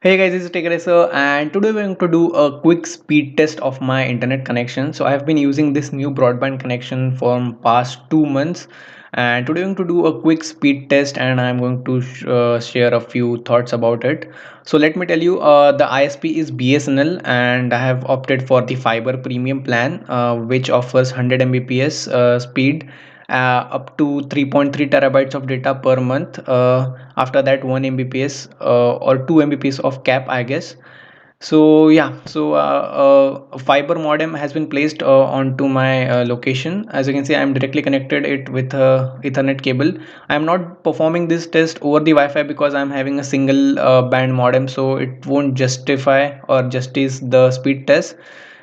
Hey guys, this is Racer, and today we're going to do a quick speed test of my internet connection. So I've been using this new broadband connection for past 2 months, and today we're going to do a quick speed test, and I'm going to share a few thoughts about it. So let me tell you, the ISP is BSNL, and I have opted for the fiber premium plan, which offers 100 Mbps speed up to 3.3 terabytes of data per month. After that, 1 Mbps or 2 Mbps of cap, I guess. So yeah, a fiber modem has been placed onto my location. As you can see, I'm directly connected it with a Ethernet cable. I'm not performing this test over the Wi-Fi because I'm having a single band modem, so it won't justify or justice the speed test.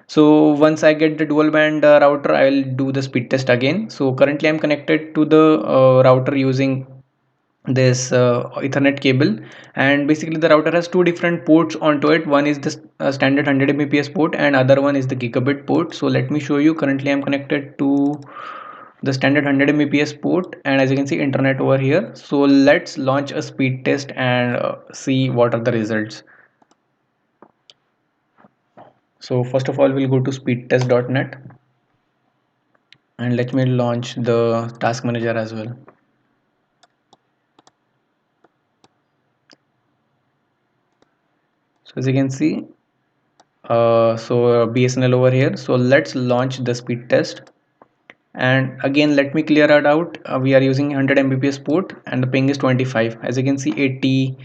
So once I get the dual band router, I will do the speed test again. So currently I'm connected to the router using this Ethernet cable, and basically the router has two different ports onto it. One is the standard 100 Mbps port, and other one is the gigabit port. So let me show you. Currently I'm connected to the standard 100 Mbps port, and as you can see, internet over here. So let's launch a speed test and see what are the results. So first of all, we'll go to speedtest.net, and let me launch the task manager as well. So as you can see, BSNL over here. So let's launch the speed test, and again let me clear it out. We are using 100 Mbps port, and the ping is 25. As you can see, 80,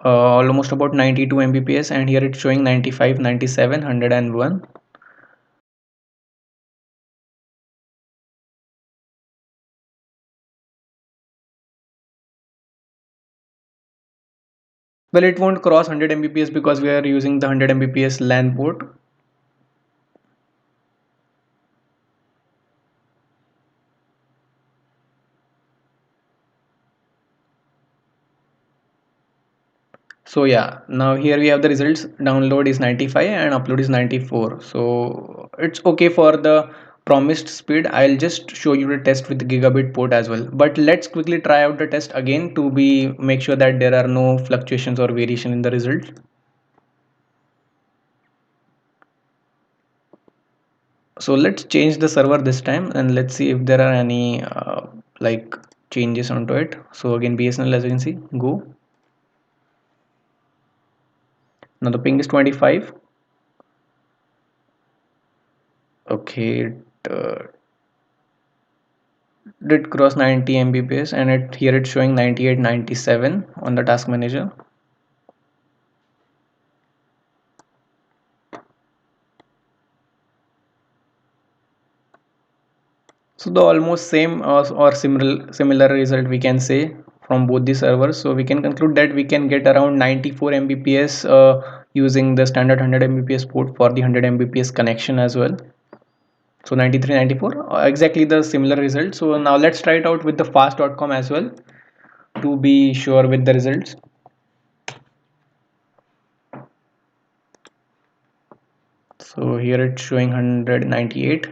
almost about 92 Mbps, and here it's showing 95, 97, 101. Well, it won't cross 100 Mbps because we are using the 100 Mbps LAN port. So yeah, now here we have the results. Download is 95 and upload is 94. So it's okay for the promised speed. I'll just show you the test with the gigabit port as well. But let's quickly try out the test again to be make sure that there are no fluctuations or variation in the result. So let's change the server this time, and let's see if there are any like changes onto it. So again, BSNL, as you can see, go. Now the ping is 25. Okay, did cross 90 Mbps, and here it's showing 98, 97 on the task manager. So the almost same or similar result we can say from both the servers. So we can conclude that we can get around 94 Mbps using the standard 100 Mbps port for the 100 Mbps connection as well. So 93, 94, exactly the similar result. So now let's try it out with the fast.com as well to be sure with the results. So here it's showing 198.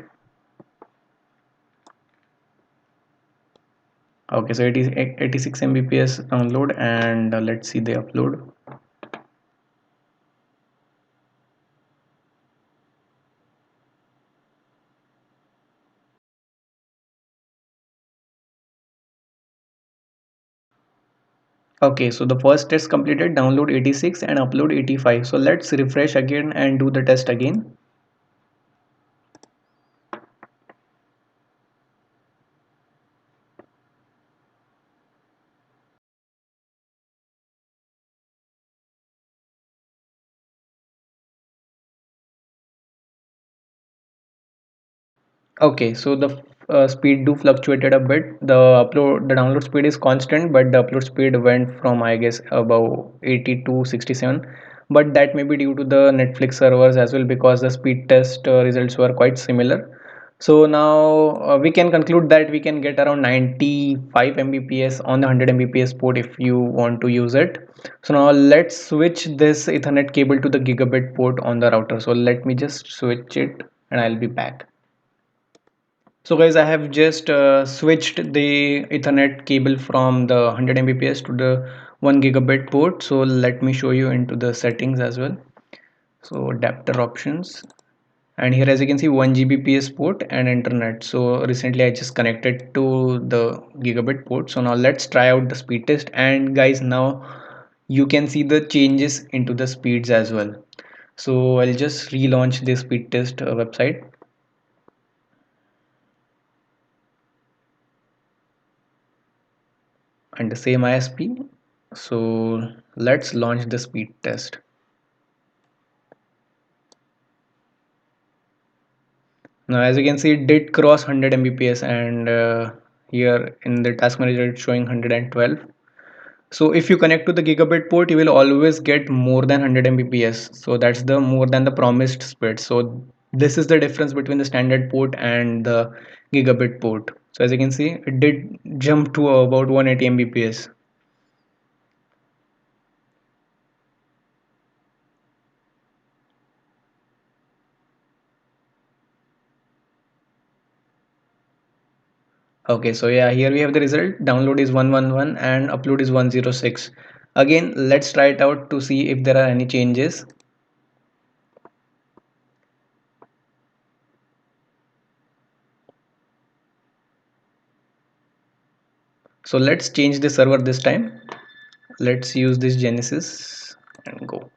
Okay, so it is 86 Mbps download, and let's see the upload. Okay, so the first test completed, download 86 and upload 85. So let's refresh again and do the test again. Okay, so the speed do fluctuated a bit. The download speed is constant, but the upload speed went from, I guess, above 80 to 67. But that may be due to the Netflix servers as well, because the speed test results were quite similar. So now we can conclude that we can get around 95 Mbps on the 100 Mbps port if you want to use it. So now let's switch this Ethernet cable to the gigabit port on the router. So let me just switch it, and I'll be back. So guys, I have just switched the Ethernet cable from the 100 Mbps to the 1 gigabit port. So let me show you into the settings as well. So adapter options, and here as you can see 1 Gbps port and internet. So recently I just connected to the gigabit port. So now let's try out the speed test, and guys, now you can see the changes into the speeds as well. So I'll just relaunch this speed test website and the same ISP. So let's launch the speed test. Now as you can see, it did cross 100 Mbps, and here in the task manager it's showing 112. So if you connect to the gigabit port, you will always get more than 100 Mbps. So that's the more than the promised speed. So this is the difference between the standard port and the gigabit port. So as you can see, it did jump to about 180 Mbps. Okay, so yeah, here we have the result. Download is 111 and upload is 106. Again, let's try it out to see if there are any changes. So let's change the server this time. Let's use this Genesis and go.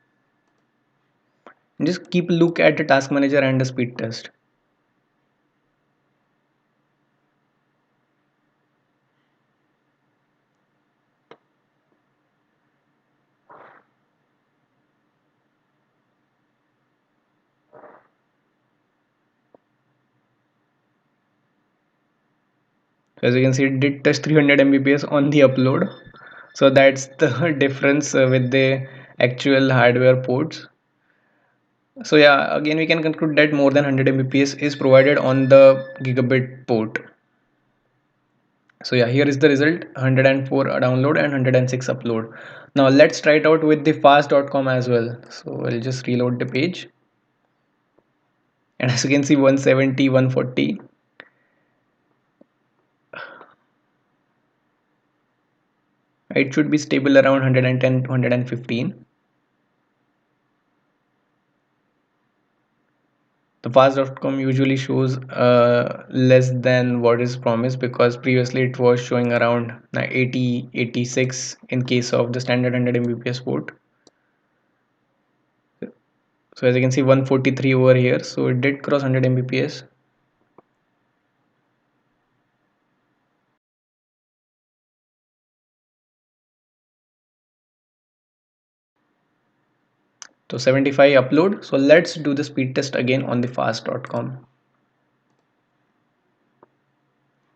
And just keep a look at the task manager and the speed test. So as you can see, it did touch 300 Mbps on the upload. So that's the difference with the actual hardware ports. So yeah, again we can conclude that more than 100 Mbps is provided on the gigabit port. So yeah, here is the result: 104 download and 106 upload. Now let's try it out with the fast.com as well. So I'll just reload the page, and as you can see, 170, 140. It should be stable around 110 to 115. The fast.com usually shows less than what is promised, because previously it was showing around 80, 86 in case of the standard 100 Mbps port. So as you can see, 143 over here, so it did cross 100 Mbps. So 75 upload. So let's do the speed test again on the fast.com.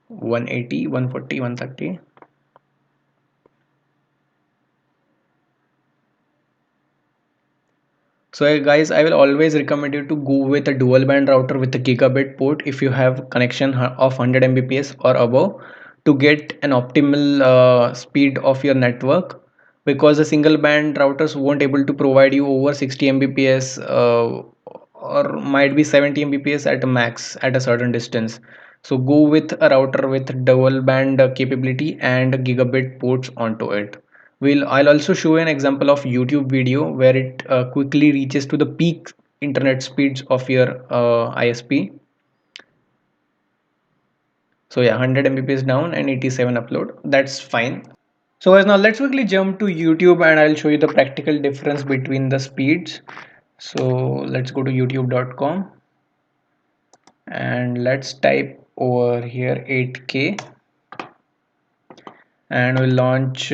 180, 140, 130. So guys, I will always recommend you to go with a dual band router with a gigabit port if you have connection of 100 Mbps or above, to get an optimal speed of your network, because the single band routers won't able to provide you over 60 Mbps or might be 70 Mbps at a max at a certain distance. So go with a router with dual band capability and gigabit ports onto it. I'll also show an example of YouTube video where it quickly reaches to the peak internet speeds of your ISP. So yeah, 100 Mbps down and 87 upload. That's fine. So guys, now let's quickly jump to YouTube and I'll show you the practical difference between the speeds. So let's go to youtube.com and let's type over here 8K, and we'll launch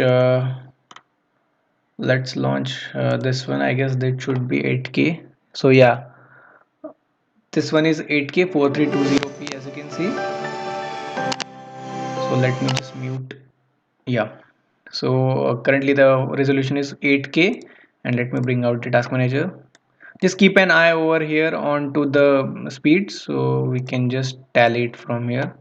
let's launch this one. I guess that should be 8K. So yeah, this one is 8K 4320p, as you can see. So let me just mute. Yeah, so currently the resolution is 8K, and let me bring out the task manager. Just keep an eye over here onto the speed, so we can just tally it from here.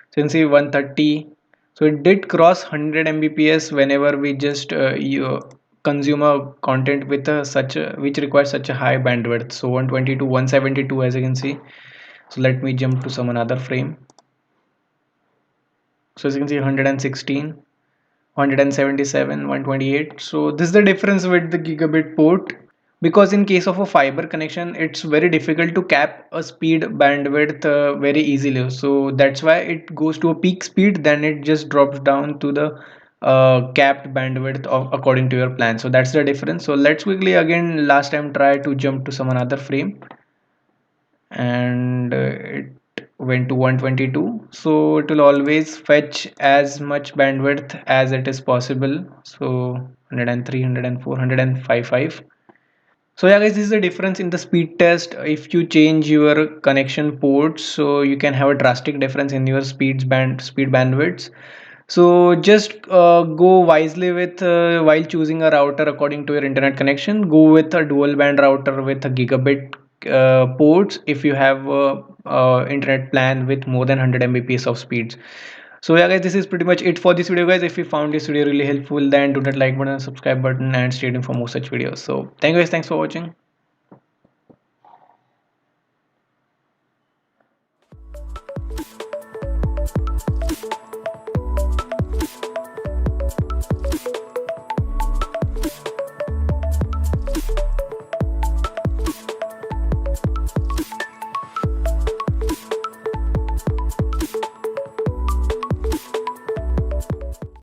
So you can see 130. So it did cross 100 Mbps whenever we just you consume a content with such a, which requires such a high bandwidth. So 120 to 172, as you can see. So let me jump to some another frame. So as you can see, 116. 177, 128. So this is the difference with the gigabit port, because in case of a fiber connection it's very difficult to cap a speed bandwidth very easily. So that's why it goes to a peak speed, then it just drops down to the capped bandwidth of according to your plan. So that's the difference. So let's quickly again last time try to jump to some another frame, and it went to 122. So it will always fetch as much bandwidth as it is possible. So 103, 104, 105. So yeah guys, this is the difference in the speed test. If you change your connection ports, so you can have a drastic difference in your speed bandwidths. So just go wisely with while choosing a router according to your internet connection. Go with a dual band router with a gigabit ports if you have a, internet plan with more than 100 Mbps of speeds. So yeah guys, this is pretty much it for this video guys. If you found this video really helpful, then do that like button, subscribe button, and stay tuned for more such videos. So thank you guys, thanks for watching.